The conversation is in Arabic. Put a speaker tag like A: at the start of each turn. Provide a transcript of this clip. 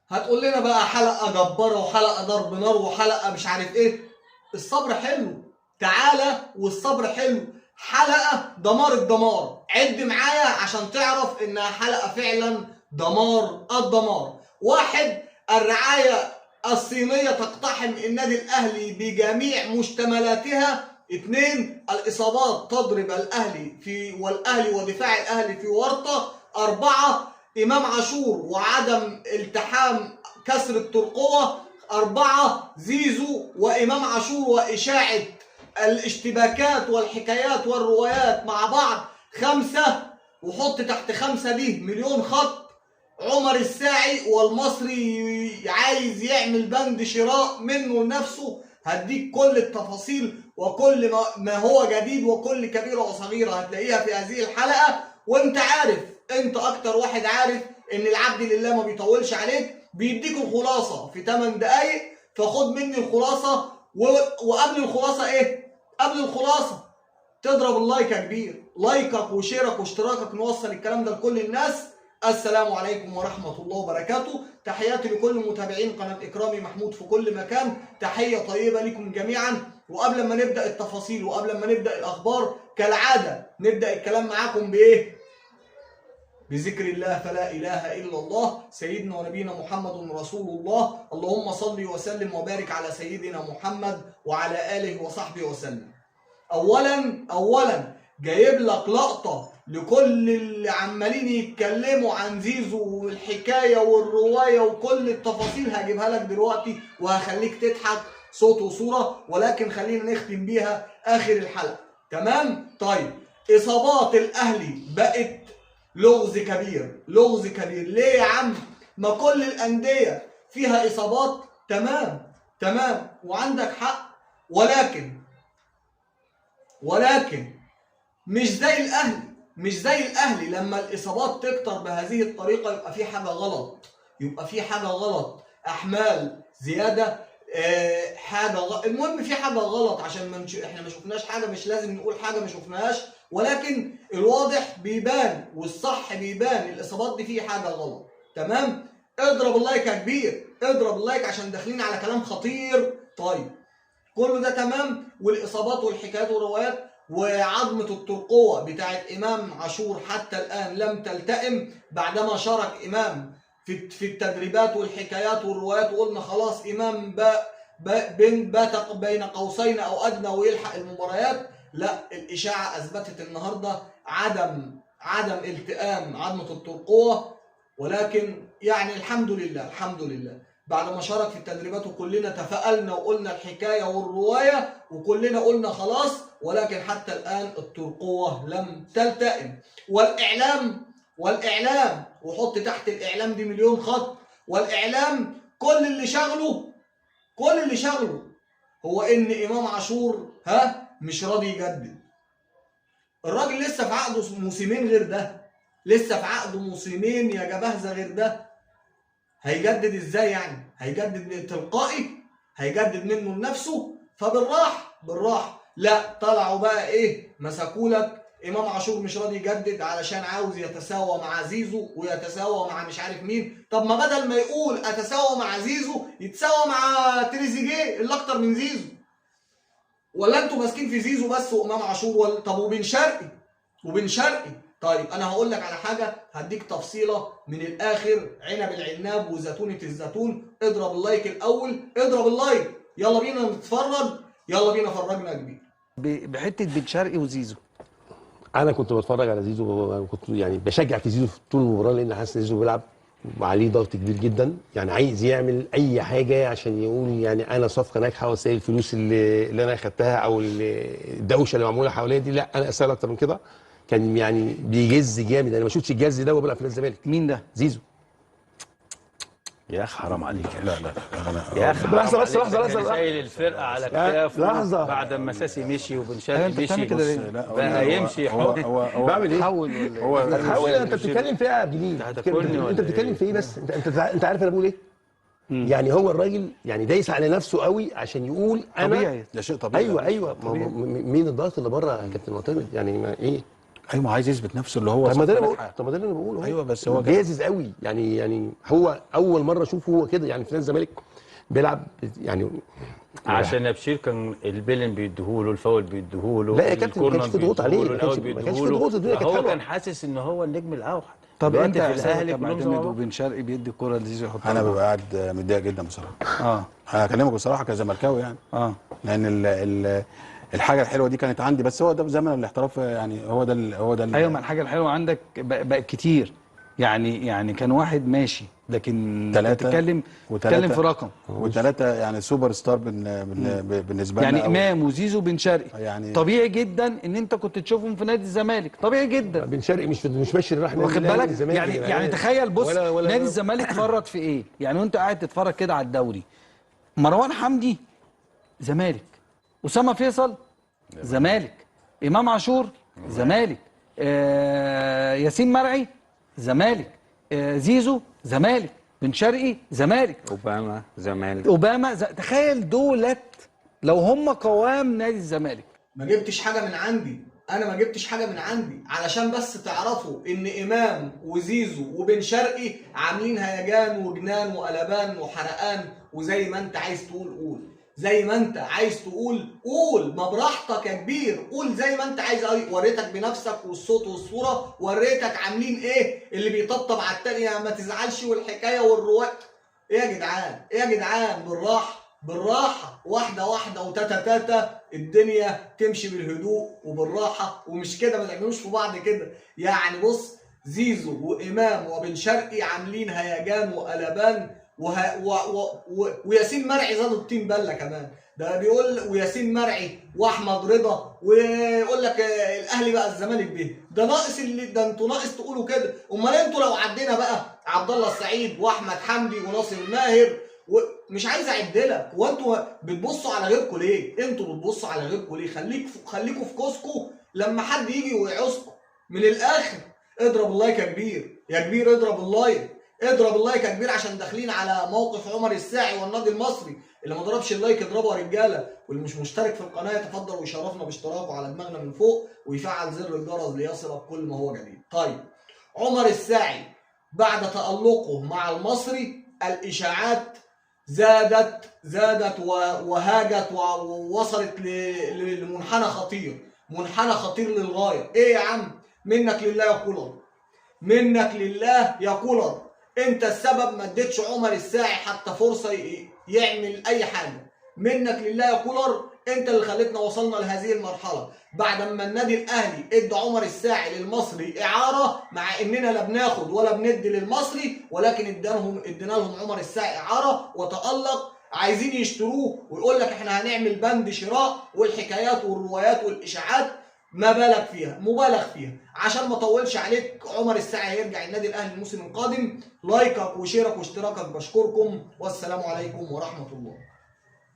A: هتقول لنا بقى حلقه جباره وحلقه ضرب نار وحلقه مش عارف ايه. الصبر حلو، تعالى والصبر حلو. حلقه دمار الدمار، عد معايا عشان تعرف انها حلقه فعلا دمار الدمار. واحد، الرعايه الصينيه تقتحم النادي الاهلي بجميع مشتملاتها. اثنين، الاصابات تضرب والاهلي ودفاع الاهلي في ورطه. اربعه، امام عاشور وعدم التحام كسر الترقوه. أربعة، زيزو وإمام عاشور وإشاعة الاشتباكات والحكايات والروايات مع بعض. خمسة، وحط تحت خمسة دي مليون خط، عمر الساعي والمصري عايز يعمل بند شراء منه لنفسه. هديك كل التفاصيل وكل ما هو جديد وكل كبيرة وصغيرة هتلاقيها في هذه الحلقة. وانت عارف، انت اكتر واحد عارف ان العبد لله ما بيطولش عليك، بيديك الخلاصة في 8 دقايق. فخد مني الخلاصة وقبل الخلاصة ايه؟ قبل الخلاصة تضرب اللايك يا كبير، لايكك وشيرك واشتراكك نوصل الكلام ده لكل الناس. السلام عليكم ورحمة الله وبركاته. تحياتي لكل متابعين قناة إكرامي محمود في كل مكان، تحية طيبة لكم جميعا. وقبل ما نبدأ التفاصيل وقبل ما نبدأ الأخبار كالعادة نبدأ الكلام معاكم بإيه؟ بذكر الله، فلا إله إلا الله، سيدنا ونبينا محمد رسول الله. اللهم صل وسلم وبارك على سيدنا محمد وعلى آله وصحبه وسلم. أولا جايب لك لقطة لكل اللي عمالين يتكلموا عن زيزو والحكاية والرواية وكل التفاصيل، هجيبها لك دلوقتي وهخليك تضحك صوت وصورة، ولكن خلينا نختم بيها آخر الحلقة. تمام؟ طيب، إصابات الأهلي بقت لغز كبير، لغز كبير. ليه يا عم؟ ما كل الأندية فيها إصابات. تمام وعندك حق، ولكن مش زي الأهلي لما الإصابات تكتر بهذه الطريقة يبقى في حاجة غلط، أحمال زيادة، المهم في حاجة غلط. عشان احنا ما شفناش حاجة، مش لازم نقول حاجة ما شفناهاش، ولكن الواضح بيبان والصح بيبان الإصابات دي فيه حاجة غلط. تمام؟ اضرب اللايك يا كبير، اضرب اللايك عشان داخلين على كلام خطير. طيب، كله ده تمام، والإصابات والحكايات والروايات وعظمة الترقوة بتاعت إمام عاشور حتى الآن لم تلتئم بعدما شارك إمام في التدريبات والحكايات والروايات، وقلنا خلاص إمام بات بين قوسين أو أدنى ويلحق المباريات. لا، الإشاعة أثبتت النهاردة عدم التئام عظمة الترقوة، ولكن يعني الحمد لله بعد ما شارك في التدريبات وكلنا تفائلنا وقلنا الحكاية والرواية وكلنا قلنا خلاص، ولكن حتى الآن الترقوة لم تلتئم. والإعلام وحط تحت الإعلام دي مليون خط. والإعلام كل اللي شغله هو إن إمام عاشور مش راضي يجدد. الراجل لسه في عقده موسمين غير ده، لسه في عقده موسمين يا جبهزة غير ده. هيجدد ازاي يعني؟ هيجدد تلقائي؟ هيجدد منه لنفسه؟ بالراحة. لا، طلعوا بقى ايه؟ مسكوا لك امام عاشور مش راضي يجدد علشان عاوز يتساوى مع زيزو ويتساوى مع مش عارف مين. طب ما بدل ما يقول اتساوى مع زيزو يتساوى مع تريزيجيه اللي اكتر من زيزو. ولا انتوا ماسكين في زيزو بس وامام عاشور؟ طب وبن شرقي. طيب انا هقول لك على حاجه، هديك تفصيله من الاخر، عنب العناب وزيتونه الزيتون. اضرب اللايك الاول، اضرب اللايك، يلا بينا نتفرج، يلا بينا فرجنا يا كبير.
B: بحته بن شرقي وزيزو،
C: انا كنت بتفرج على زيزو وكنت يعني بشجع في زيزو طول المباراه، لان حاسس ان زيزو بيلعب وعليه ضغط كبير جدا، يعني عايز يعمل اي حاجه عشان يقول يعني انا صفقه ناجحه، وسائل الفلوس اللي انا اخدتها او الدوشه اللي معموله حواليا دي، لا انا اسال اكتر من كده. كان يعني بيجز جامد، انا ما شفتش الجز ده وهو بيلعب في نادي الزمالك.
B: مين ده؟
C: زيزو.
B: يا اخي حرام عليك.
D: لا
B: يا اخي
D: لحظه شايل الفرقه على كتافه
C: لحظه
D: بعد ما ساسي مشي وبن شرقي
B: انت بتعمل
D: مشي
B: كده ليه؟
D: بقى يمشي.
C: هو بعمل ايه؟
B: هو
C: انت بتتكلم في ايه يا عبد انت بتتكلم في ايه بس؟ انت عارف انا بقول ايه؟ يعني هو الراجل يعني دايس على نفسه قوي عشان يقول انا
B: طبيعي،
C: ده شيء طبيعي. ايوه مين الضغط اللي بره يا كابتن معتمد؟ يعني ما ايه؟
B: ايوه ما عايز يثبت نفسه اللي هو
C: طب ما ده اللي
B: صفقة
C: بقول
B: ناجحة.
C: انا بقوله.
B: ايوه بس هو
C: جاهز قوي يعني هو اول مره اشوفه هو كده يعني في نادي الزمالك بيلعب يعني.
D: عشان ابشير كان البيلن بيديهوله، الفاول بيديهوله،
C: لا يا كابتن ما كانش في ضغوط عليه، ما كانش في ضغوط، الدنيا كانت
D: هو
C: حلوه.
D: كان حاسس ان هو النجم الاوحد.
B: طب
D: دلوقتي
B: انت
D: في
B: احساسك
D: الاهلي
B: كان
D: كلهم زي
B: معتمد
D: بعض.
B: وبن شرقي بيدي الكوره لزيزو يحطها؟
E: انا ببقى قاعد متضايق جدا بصراحه. انا هكلمك بصراحه كزملكاوي يعني. لان الحاجه الحلوه دي كانت عندي، بس هو ده زمن الاحتراف يعني. هو ده
B: ايوه ما الحاجه الحلوه عندك بقت كتير يعني كان واحد ماشي، لكن تتكلم في رقم
E: وثلاثه يعني سوبر ستار بالنسبه لنا
B: يعني امام وزيزو بن شرقي
E: يعني.
B: طبيعي جدا ان انت كنت تشوفهم في نادي الزمالك، طبيعي جدا.
C: بن شرقي مش ماشي راح
B: واخد بالك يعني تخيل بص
C: ولا
B: نادي الزمالك فرط في ايه يعني، وانت قاعد تتفرج كده على الدوري. مروان حمدي زمالك، اسامه فيصل زمالك، امام عاشور زمالك، ياسين مرعي زمالك، زيزو زمالك، بن شرقي زمالك،
F: اوباما زمالك،
B: تخيل دولت لو هم قوام نادي الزمالك.
A: ما جبتش حاجه من عندي، انا ما جبتش حاجه من عندي، علشان بس تعرفوا ان امام وزيزو وبن شرقي عاملين هيجان وجنان وقلبان وحرقان، وزي ما انت عايز تقول قول، زي ما انت عايز تقول قول، ما براحتك يا كبير، قول زي ما انت عايز. وريتك بنفسك والصوت والصوره، وريتك عاملين ايه، اللي بيطبطب على التانية ما تزعلش والحكايه والرواق. ايه يا جدعان، ايه يا جدعان، بالراحه واحده واحده وتاتا تاتا، الدنيا تمشي بالهدوء وبالراحه، ومش كده ما تعملوش في بعض كده يعني. بص زيزو وامام وبن شرقي عاملين هيجان وقلبان وياسين مرعي زاد الطين بله كمان، ده بيقول وياسين مرعي واحمد رضا، ويقول لك الاهلي بقى الزمالك بيه، ده ناقص ده انتوا ناقص تقولوا كده. امال انتوا لو عدينا بقى عبد الله السعيد واحمد حمدي وناصر ماهر مش عايز اعدلك، هو انتوا بتبصوا على غيركم ليه؟ انتوا بتبصوا على غيركم ليه؟ خليكوا في كوسكو لما حد يجي ويعوزكم. من الاخر اضرب اللايك يا كبير، يا كبير اضرب اللايك يا كبير، عشان داخلين على موقف عمر الساعي والنادي المصري. اللي ما ضربش اللايك اضربه يا رجاله، واللي مش مشترك في القناه يتفضل ويشرفنا باشتراكه على دماغنا من فوق، ويفعل زر الجرس ليصلك كل ما هو جديد. طيب عمر الساعي بعد تألقه مع المصري الاشاعات زادت وهاجت ووصلت لمنحنى خطير للغايه. ايه يا عم، منك لله يا كولر، منك لله يا كولر، انت السبب، ما اديتش عمر الساعي حتى فرصه يعمل اي حاجه. منك لله يا كولر، انت اللي خليتنا وصلنا لهذه المرحله، بعد ما النادي الاهلي ادى عمر الساعي للمصري اعاره، مع اننا لا بناخد ولا بندي للمصري، ولكن ادينا لهم عمر الساعي اعاره وتالق. عايزين يشتروه ويقول لك احنا هنعمل بند شراء، والحكايات والروايات والاشاعات مبالغ فيها. عشان ما اطولش عليك، عمر الساعي هيرجع النادي الاهلي الموسم القادم. لايكك وشيرك واشتراكك بشكركم، والسلام عليكم ورحمه الله.